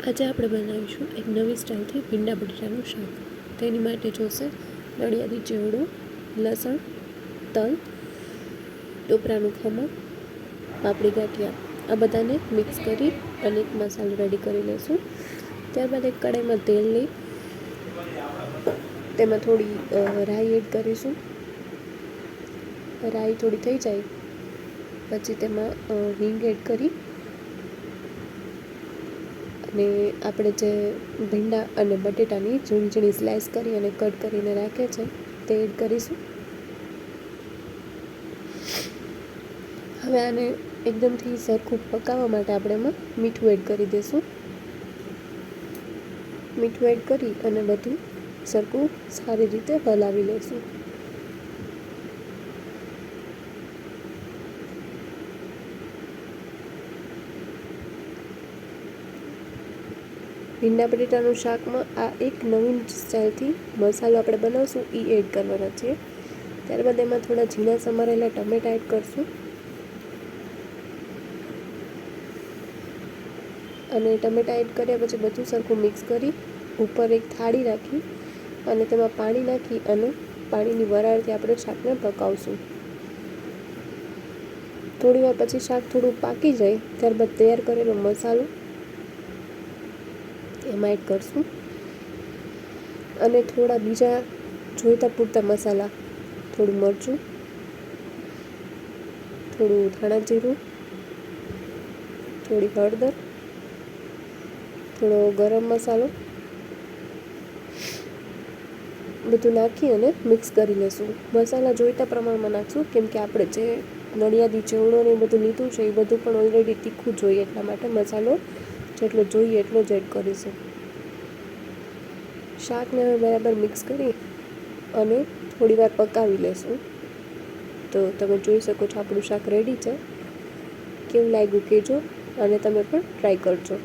આજે આપણે બનાવીશું એક નવી સ્ટાઇલથી ભીંડા બટેટાનું શાક. તેની માટે જોશે નળિયાદી ચેવડો, લસણ, તલ, ટોપરાનું ખમણ, પાપડી ગાંઠિયા. આ બધાને મિક્સ કરી અને એક મસાલો રેડી કરી લઈશું. ત્યારબાદ એક કઢાઈમાં તેલ લઈ તેમાં થોડી રાઈ એડ કરીશું. રાઈ થોડી થઈ જાય પછી તેમાં હિંગ એડ કરી અને આપણે જે ભીંડા અને બટેટાની ઝીણી ઝીણી સ્લાઇસ કરી અને કટ કરીને રાખે છે તે એડ કરીશું. હવે આને એકદમથી સરખું પકાવવા માટે આપણે એમાં મીઠું એડ કરી દઈશું. મીઠું એડ કરી અને બધું સરખું સારી રીતે હલાવી લઈશું. ભીંડા બટેટાનું શાકમાં આ એક નવીન સ્ટાઇલથી મસાલો આપણે બનાવશું એ એડ કરવાના છે. ત્યારબાદ એમાં થોડા ઝીણા સમારેલા ટમેટાં એડ કરશું અને ટમેટાં એડ કર્યા પછી બધું સરખું મિક્સ કરી ઉપર એક થાળી રાખી અને તેમાં પાણી નાખી અને પાણીની વરાળથી આપણે શાકને પકાવશું. થોડી વાર પછી શાક થોડું પાકી જાય ત્યારબાદ તૈયાર કરેલો મસાલો એમાં એડ કરશું અને થોડા બીજા જોઈતા પૂરતા મસાલા, થોડું મરચું, થોડું ધાણા જીરું, થોડી હળદર, થોડો ગરમ મસાલો બધું નાખી અને મિક્સ કરી લઈશું. મસાલા જોઈતા પ્રમાણમાં નાખશું કેમ કે આપણે જે નળિયાદી ચેવડો ને એ બધું લીધું છે એ બધું પણ ઓલરેડી તીખું જોઈએ એટલા માટે મસાલો જેટલો જોઈએ એટલો જ એડ કરીશું. શાકને હવે બરાબર મિક્સ કરી અને થોડી વાર પકાવી લઈશું. તો તમે જોઈ શકો છો આપણું શાક રેડી છે. કેવું લાગ્યું કહેજો અને તમે પણ ટ્રાય કરજો.